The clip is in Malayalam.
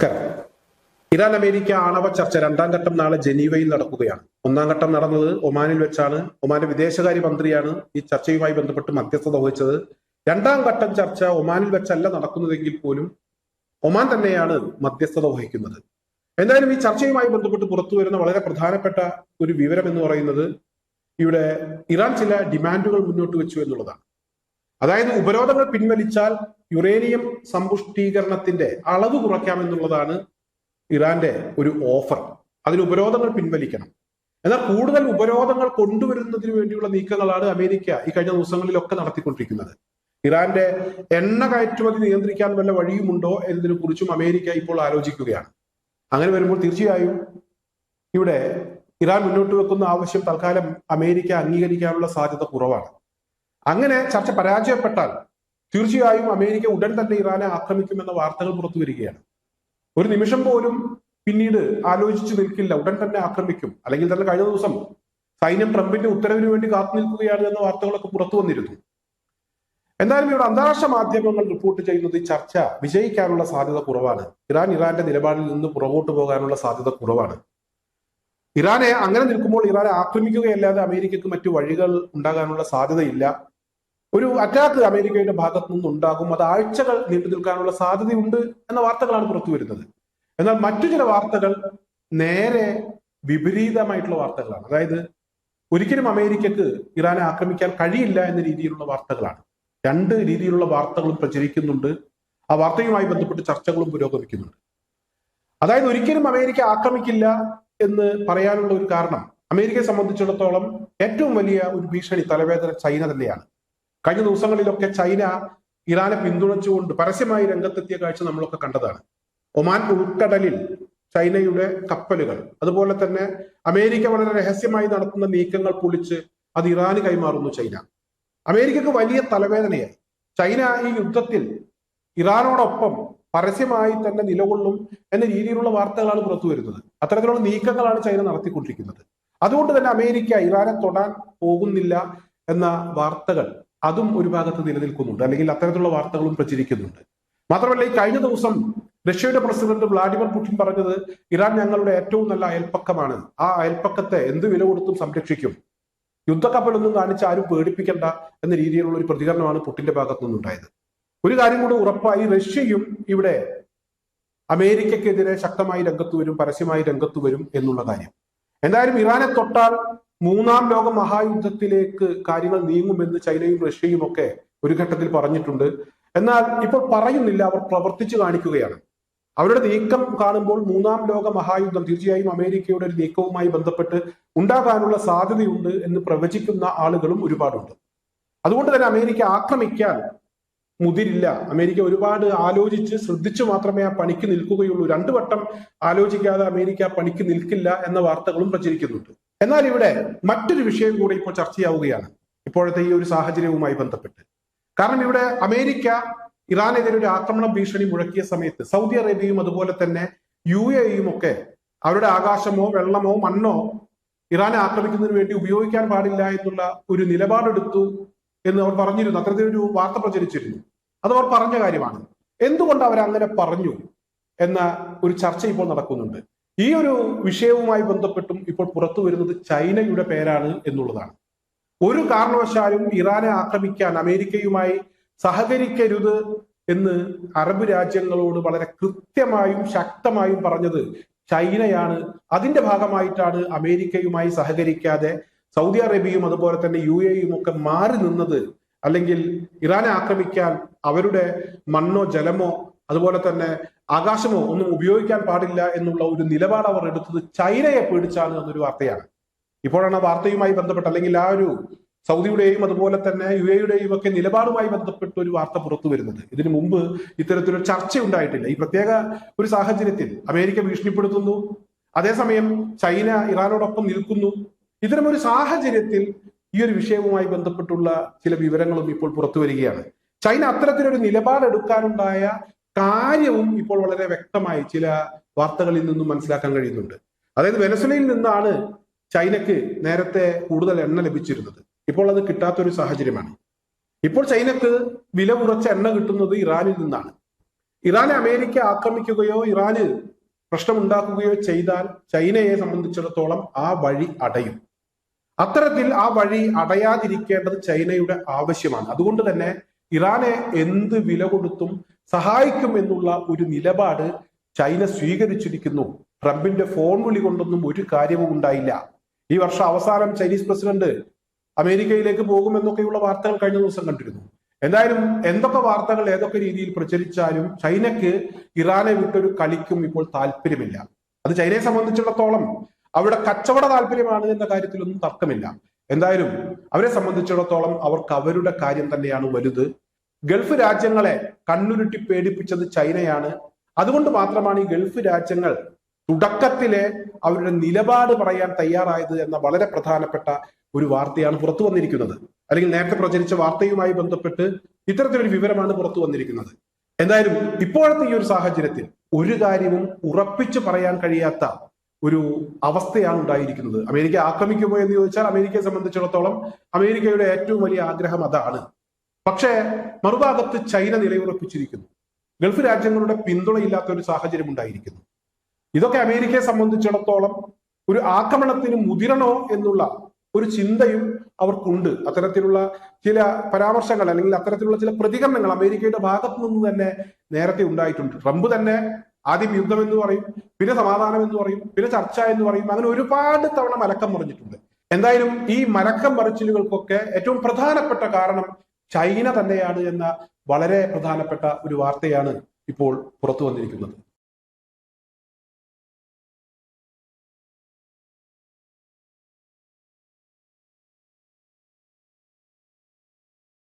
നമസ്കാരം. ഇറാൻ അമേരിക്ക ആണവ ചർച്ച രണ്ടാം ഘട്ടം നാളെ ജനീവയിൽ നടക്കുകയാണ്. ഒന്നാം ഘട്ടം നടന്നത് ഒമാനിൽ വെച്ചാണ്. ഒമാന്റെ വിദേശകാര്യ മന്ത്രിയാണ് ഈ ചർച്ചയുമായി ബന്ധപ്പെട്ട് മധ്യസ്ഥത വഹിച്ചത്. രണ്ടാം ഘട്ടം ചർച്ച ഒമാനിൽ വെച്ചല്ല നടക്കുന്നതെങ്കിൽ പോലും ഒമാൻ തന്നെയാണ് മധ്യസ്ഥത വഹിക്കുന്നത്. എന്തായാലും ഈ ചർച്ചയുമായി ബന്ധപ്പെട്ട് പുറത്തു വരുന്ന വളരെ പ്രധാനപ്പെട്ട ഒരു വിവരം എന്ന് പറയുന്നത് ഇവിടെ ഇറാൻ ചില ഡിമാൻഡുകൾ മുന്നോട്ട് വെച്ചു എന്നുള്ളതാണ്. അതായത് ഉപരോധങ്ങൾ പിൻവലിച്ചാൽ യുറേനിയം സമ്പുഷ്ടീകരണത്തിന്റെ അളവ് കുറയ്ക്കാമെന്നുള്ളതാണ് ഇറാന്റെ ഒരു ഓഫർ. അതിന് ഉപരോധങ്ങൾ പിൻവലിക്കണം. എന്നാൽ കൂടുതൽ ഉപരോധങ്ങൾ കൊണ്ടുവരുന്നതിന് വേണ്ടിയുള്ള നീക്കങ്ങളാണ് അമേരിക്ക ഈ കഴിഞ്ഞ ദിവസങ്ങളിലൊക്കെ നടത്തിക്കൊണ്ടിരിക്കുന്നത്. ഇറാന്റെ എണ്ണ കയറ്റുമതി നിയന്ത്രിക്കാൻ വല്ല വഴിയുമുണ്ടോ എന്നതിനെ കുറിച്ചും അമേരിക്ക ഇപ്പോൾ ആലോചിക്കുകയാണ്. അങ്ങനെ വരുമ്പോൾ തീർച്ചയായും ഇവിടെ ഇറാൻ മുന്നോട്ട് വെക്കുന്ന ആവശ്യം തൽക്കാലം അമേരിക്ക അംഗീകരിക്കാനുള്ള സാധ്യത കുറവാണ്. അങ്ങനെ ചർച്ച പരാജയപ്പെട്ടാൽ തീർച്ചയായും അമേരിക്ക ഉടൻ തന്നെ ഇറാനെ ആക്രമിക്കുമെന്ന വാർത്തകൾ പുറത്തു വരികയാണ്. ഒരു നിമിഷം പോലും പിന്നീട് ആലോചിച്ചു നിൽക്കില്ല, ഉടൻ തന്നെ ആക്രമിക്കും. അല്ലെങ്കിൽ തന്നെ കഴിഞ്ഞ ദിവസം സൈന്യം ട്രംപിന്റെ ഉത്തരവിന് വേണ്ടി കാത്തു നിൽക്കുകയാണ് എന്ന വാർത്തകളൊക്കെ പുറത്തു വന്നിരുന്നു. എന്തായാലും ഇവിടെ അന്താരാഷ്ട്ര മാധ്യമങ്ങൾ റിപ്പോർട്ട് ചെയ്യുന്നത് ഈ ചർച്ച വിജയിക്കാനുള്ള സാധ്യത കുറവാണ്. ഇറാന്റെ നിലപാടിൽ നിന്ന് പുറകോട്ട് പോകാനുള്ള സാധ്യത കുറവാണ്. ഇറാനെ അങ്ങനെ നിൽക്കുമ്പോൾ ഇറാനെ ആക്രമിക്കുകയല്ലാതെ അമേരിക്കക്ക് മറ്റു വഴികൾ ഉണ്ടാകാനുള്ള സാധ്യതയില്ല. ഒരു അറ്റാക്ക് അമേരിക്കയുടെ ഭാഗത്തു നിന്നുണ്ടാകും, അത് ആഴ്ചകൾ നീണ്ടു നിൽക്കാനുള്ള സാധ്യതയുണ്ട് എന്ന വാർത്തകളാണ് പുറത്തു വരുന്നത്. എന്നാൽ മറ്റു ചില വാർത്തകൾ നേരെ വിപരീതമായിട്ടുള്ള വാർത്തകളാണ്. അതായത് ഒരിക്കലും അമേരിക്കക്ക് ഇറാനെ ആക്രമിക്കാൻ കഴിയില്ല എന്ന രീതിയിലുള്ള വാർത്തകളാണ്. രണ്ട് രീതിയിലുള്ള വാർത്തകളും പ്രചരിക്കുന്നുണ്ട്. ആ വാർത്തയുമായി ബന്ധപ്പെട്ട് ചർച്ചകളും പുരോഗമിക്കുന്നുണ്ട്. അതായത് ഒരിക്കലും അമേരിക്ക ആക്രമിക്കില്ല എന്ന് പറയാനുള്ള ഒരു കാരണം, അമേരിക്കയെ സംബന്ധിച്ചിടത്തോളം ഏറ്റവും വലിയ ഒരു ഭീഷണി തലവേദന ചൈന തന്നെയാണ്. കഴിഞ്ഞ ദിവസങ്ങളിലൊക്കെ ചൈന ഇറാനെ പിന്തുണച്ചുകൊണ്ട് പരസ്യമായി രംഗത്തെത്തിയ കാഴ്ച നമ്മളൊക്കെ കണ്ടതാണ്. ഒമാൻ ഉൾക്കടലിൽ ചൈനയുടെ കപ്പലുകൾ, അതുപോലെ തന്നെ അമേരിക്ക വളരെ രഹസ്യമായി നടത്തുന്ന നീക്കങ്ങൾ പൊളിച്ച് അത് ഇറാന് കൈമാറുന്നു ചൈന. അമേരിക്കക്ക് വലിയ തലവേദനയായി. ചൈന ഈ യുദ്ധത്തിൽ ഇറാനോടൊപ്പം പരസ്യമായി തന്നെ നിലകൊള്ളും എന്ന രീതിയിലുള്ള വാർത്തകളാണ് പുറത്തു വരുന്നത്. അത്തരത്തിലുള്ള നീക്കങ്ങളാണ് ചൈന നടത്തിക്കൊണ്ടിരിക്കുന്നത്. അതുകൊണ്ട് തന്നെ അമേരിക്ക ഇറാനെ തൊടാൻ പോകുന്നില്ല എന്ന വാർത്തകൾ അതും ഒരു ഭാഗത്ത് നിലനിൽക്കുന്നുണ്ട്, അല്ലെങ്കിൽ അത്തരത്തിലുള്ള വാർത്തകളും പ്രചരിക്കുന്നുണ്ട്. മാത്രമല്ല ഈ കഴിഞ്ഞ ദിവസം റഷ്യയുടെ പ്രസിഡന്റ് വ്ളാഡിമിർ പുടിൻ പറഞ്ഞത് ഇറാൻ ഞങ്ങളുടെ ഏറ്റവും നല്ല അയൽപ്പക്കമാണ്, ആ അയൽപ്പക്കത്തെ എന്ത് വില കൊടുത്തും സംരക്ഷിക്കും, യുദ്ധക്കപ്പലൊന്നും കാണിച്ച് ആരും പേടിപ്പിക്കണ്ട എന്ന രീതിയിലുള്ള ഒരു പ്രതികരണമാണ് പുടിന്റെ ഭാഗത്തു നിന്നുണ്ടായത്. ഒരു കാര്യം കൂടി ഉറപ്പായി, റഷ്യയും ഇവിടെ അമേരിക്കക്കെതിരെ ശക്തമായി രംഗത്ത് വരും, പരസ്യമായി രംഗത്ത് വരും എന്നുള്ള കാര്യം. എന്തായാലും ഇറാനെ തൊട്ടാൽ മൂന്നാം ലോക മഹായുദ്ധത്തിലേക്ക് കാര്യങ്ങൾ നീങ്ങുമെന്ന് ചൈനയും റഷ്യയും ഒക്കെ ഒരു ഘട്ടത്തിൽ പറഞ്ഞിട്ടുണ്ട്. എന്നാൽ ഇപ്പോൾ പറയുന്നില്ല, അവർ പ്രവർത്തിച്ചു കാണിക്കുകയാണ്. അവരുടെ നീക്കം കാണുമ്പോൾ മൂന്നാം ലോക മഹായുദ്ധം തീർച്ചയായും അമേരിക്കയുടെ ഒരു നീക്കവുമായി ബന്ധപ്പെട്ട് ഉണ്ടാകാനുള്ള സാധ്യതയുണ്ട് എന്ന് പ്രവചിക്കുന്ന ആളുകളും ഒരുപാടുണ്ട്. അതുകൊണ്ട് തന്നെ അമേരിക്ക ആക്രമിക്കാൻ മുതിരില്ല. അമേരിക്ക ഒരുപാട് ആലോചിച്ച് ശ്രദ്ധിച്ചു മാത്രമേ ആ പണിക്ക് നിൽക്കുകയുള്ളൂ. രണ്ടു വട്ടം ആലോചിക്കാതെ അമേരിക്ക പണിക്ക് നിൽക്കില്ല എന്ന വാർത്തകളും പ്രചരിക്കുന്നുണ്ട്. എന്നാൽ ഇവിടെ മറ്റൊരു വിഷയം കൂടി ഇപ്പോൾ ചർച്ചയാവുകയാണ് ഇപ്പോഴത്തെ ഈ ഒരു സാഹചര്യവുമായി ബന്ധപ്പെട്ട്. കാരണം ഇവിടെ അമേരിക്ക ഇറാനെതിരെ ഒരു ആക്രമണ ഭീഷണി മുഴക്കിയ സമയത്ത് സൗദി അറേബ്യയും അതുപോലെ തന്നെ UAEയും ഒക്കെ അവരുടെ ആകാശമോ വെള്ളമോ മണ്ണോ ഇറാനെ ആക്രമിക്കുന്നതിന് വേണ്ടി ഉപയോഗിക്കാൻ പാടില്ല എന്നുള്ള ഒരു നിലപാടെടുത്തു എന്ന് അവർ പറഞ്ഞിരുന്നു. അത്തരത്തിലൊരു വാർത്ത പ്രചരിച്ചിരുന്നു. അത് അവർ പറഞ്ഞ കാര്യമാണ്. എന്തുകൊണ്ട് അവർ അങ്ങനെ പറഞ്ഞു എന്ന ഒരു ചർച്ച ഇപ്പോൾ നടക്കുന്നുണ്ട്. ഈ ഒരു വിഷയവുമായി ബന്ധപ്പെട്ടും ഇപ്പോൾ പുറത്തു വരുന്നത് ചൈനയുടെ പേരാണ് എന്നുള്ളതാണ്. ഒരു കാരണവശാലും ഇറാനെ ആക്രമിക്കാൻ അമേരിക്കയുമായി സഹകരിക്കരുത് എന്ന് അറബ് രാജ്യങ്ങളോട് വളരെ കൃത്യമായും ശക്തമായും പറഞ്ഞത് ചൈനയാണ്. അതിന്റെ ഭാഗമായിട്ടാണ് അമേരിക്കയുമായി സഹകരിക്കാതെ സൗദി അറേബ്യയും അതുപോലെ തന്നെ UAEയും ഒക്കെ മാറി നിന്നത്. അല്ലെങ്കിൽ ഇറാനെ ആക്രമിക്കാൻ അവരുടെ മണ്ണോ ജലമോ അതുപോലെ തന്നെ ആകാശമോ ഒന്നും ഉപയോഗിക്കാൻ പാടില്ല എന്നുള്ള ഒരു നിലപാട് അവർ എടുത്തത് ചൈനയെ പേടിച്ചാണ് എന്നൊരു വാർത്തയാണ്. ഇപ്പോഴാണ് ആ വാർത്തയുമായി ബന്ധപ്പെട്ട്, അല്ലെങ്കിൽ ആ ഒരു സൗദിയുടെയും അതുപോലെ തന്നെ UAEയുടെയും ഒക്കെ നിലപാടുമായി ബന്ധപ്പെട്ട് ഒരു വാർത്ത പുറത്തു വരുന്നത്. ഇതിനു മുമ്പ് ഇത്തരത്തിലൊരു ചർച്ച ഉണ്ടായിട്ടില്ല. ഈ പ്രത്യേക ഒരു സാഹചര്യത്തിൽ അമേരിക്ക ഭീഷണിപ്പെടുത്തുന്നു, അതേസമയം ചൈന ഇറാനോടൊപ്പം നിൽക്കുന്നു. ഇത്തരമൊരു സാഹചര്യത്തിൽ ഈ ഒരു വിഷയവുമായി ബന്ധപ്പെട്ടുള്ള ചില വിവരങ്ങളും ഇപ്പോൾ പുറത്തു വരികയാണ്. ചൈന അത്തരത്തിലൊരു നിലപാടെടുക്കാനുണ്ടായ കാര്യവും ഇപ്പോൾ വളരെ വ്യക്തമായി ചില വാർത്തകളിൽ നിന്നും മനസ്സിലാക്കാൻ കഴിയുന്നുണ്ട്. അതായത് വെനസ്വേലയിൽ നിന്നാണ് ചൈനക്ക് നേരത്തെ കൂടുതൽ എണ്ണ ലഭിച്ചിരുന്നത്. ഇപ്പോൾ അത് കിട്ടാത്തൊരു സാഹചര്യമാണ്. ഇപ്പോൾ ചൈനക്ക് വില കുറച്ച എണ്ണ കിട്ടുന്നത് ഇറാനിൽ നിന്നാണ്. ഇറാനെ അമേരിക്ക ആക്രമിക്കുകയോ ഇറാന് പ്രശ്നമുണ്ടാക്കുകയോ ചെയ്താൽ ചൈനയെ സംബന്ധിച്ചിടത്തോളം ആ വഴി അടയും. അത്തരത്തിൽ ആ വഴി അടയാതിരിക്കേണ്ടത് ചൈനയുടെ ആവശ്യമാണ്. അതുകൊണ്ട് തന്നെ ഇറാനെ എന്ത് വില കൊടുത്തും സഹായിക്കും എന്നുള്ള ഒരു നിലപാട് ചൈന സ്വീകരിച്ചിരിക്കുന്നു. ട്രംപിന്റെ ഫോൺ വിളി കൊണ്ടൊന്നും ഒരു കാര്യവും ഉണ്ടായില്ല. ഈ വർഷം അവസാനം ചൈനീസ് പ്രസിഡന്റ് അമേരിക്കയിലേക്ക് പോകുമെന്നൊക്കെയുള്ള വാർത്തകൾ കഴിഞ്ഞ ദിവസം കണ്ടിരുന്നു. എന്തായാലും എന്തൊക്കെ വാർത്തകൾ ഏതൊക്കെ രീതിയിൽ പ്രചരിച്ചാലും ചൈനക്ക് ഇറാനെ വിട്ടൊരു കളിക്കും ഇപ്പോൾ താല്പര്യമില്ല. അത് ചൈനയെ സംബന്ധിച്ചിടത്തോളം അവരുടെ കച്ചവട താല്പര്യമാണ് എന്ന കാര്യത്തിലൊന്നും തർക്കമില്ല. എന്തായാലും അവരെ സംബന്ധിച്ചിടത്തോളം അവർക്ക് അവരുടെ കാര്യം തന്നെയാണ് വലുത്. ഗൾഫ് രാജ്യങ്ങളെ കണ്ണുരുട്ടി പേടിപ്പിച്ചത് ചൈനയാണ്. അതുകൊണ്ട് മാത്രമാണ് ഈ ഗൾഫ് രാജ്യങ്ങൾ തുടക്കത്തിലെ അവരുടെ നിലപാട് പറയാൻ തയ്യാറായത് എന്ന വളരെ പ്രധാനപ്പെട്ട ഒരു വാർത്തയാണ് പുറത്തു വന്നിരിക്കുന്നത്. അല്ലെങ്കിൽ നേരത്തെ പ്രചരിച്ച വാർത്തയുമായി ബന്ധപ്പെട്ട് ഇത്തരത്തിലൊരു വിവരമാണ് പുറത്തു വന്നിരിക്കുന്നത്. എന്തായാലും ഇപ്പോഴത്തെ ഈ ഒരു സാഹചര്യത്തിൽ ഒരു കാര്യവും ഉറപ്പിച്ചു പറയാൻ കഴിയാത്ത ഒരു അവസ്ഥയാണ് ഉണ്ടായിരിക്കുന്നത്. അമേരിക്ക ആക്രമിക്കുമോ എന്ന് ചോദിച്ചാൽ അമേരിക്കയെ സംബന്ധിച്ചിടത്തോളം അമേരിക്കയുടെ ഏറ്റവും വലിയ ആഗ്രഹം അതാണ്. പക്ഷേ മറുഭാഗത്ത് ചൈന നിലയുറപ്പിച്ചിരിക്കുന്നു. ഗൾഫ് രാജ്യങ്ങളുടെ പിന്തുണയില്ലാത്ത ഒരു സാഹചര്യം ഉണ്ടായിരിക്കുന്നു. ഇതൊക്കെ അമേരിക്കയെ സംബന്ധിച്ചിടത്തോളം ഒരു ആക്രമണത്തിന് മുതിരണോ എന്നുള്ള ഒരു ചിന്തയും അവർക്കുണ്ട്. അത്തരത്തിലുള്ള ചില പരാമർശങ്ങൾ അല്ലെങ്കിൽ അത്തരത്തിലുള്ള ചില പ്രതികരണങ്ങൾ അമേരിക്കയുടെ ഭാഗത്തു നിന്ന് തന്നെ നേരത്തെ ഉണ്ടായിട്ടുണ്ട്. ട്രംപ് തന്നെ ആദ്യം യുദ്ധം എന്ന് പറയും, പിന്നെ സമാധാനം എന്ന് പറയും, പിന്നെ ചർച്ച എന്ന് പറയും. അങ്ങനെ ഒരുപാട് തവണ മലക്കം മറിഞ്ഞിട്ടുണ്ട്. എന്തായാലും ഈ മലക്കം മറിച്ചിലുകൾക്കൊക്കെ ഏറ്റവും പ്രധാനപ്പെട്ട കാരണം ചൈന തന്നെയാണ് എന്ന വളരെ പ്രധാനപ്പെട്ട ഒരു വാർത്തയാണ് ഇപ്പോൾ പുറത്തു വന്നിരിക്കുന്നത്.